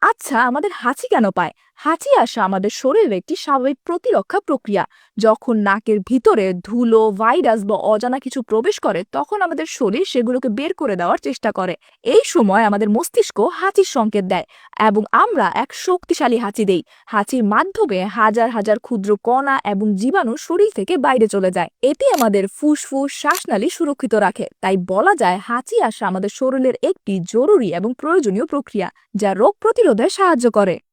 আচ্ছা, আমাদের হাঁচি কেন পায়? হাঁচি আসা আমাদের শরীরের একটি স্বাভাবিক প্রতিরক্ষা প্রক্রিয়া। যখন নাকের ভিতরে ধুলো, ভাইরাস বা অজানা কিছু প্রবেশ করে, তখন আমাদের শরীর সেগুলোকে বের করে দেওয়ার চেষ্টা করে। এই সময় আমাদের মস্তিষ্ক হাঁচির সংকেত দেয় এবং আমরা এক শক্তিশালী হাঁচি দেই। হাঁচির মাধ্যমে হাজার হাজার ক্ষুদ্র কণা এবং জীবাণু শরীর থেকে বাইরে চলে যায়। এটি আমাদের ফুসফুস, শ্বাসনালী সুরক্ষিত রাখে। তাই বলা যায় হাঁচি আসা আমাদের শরীরের একটি জরুরি এবং প্রয়োজনীয় প্রক্রিয়া, যা রোগ প্রতিরোধে সাহায্য করে।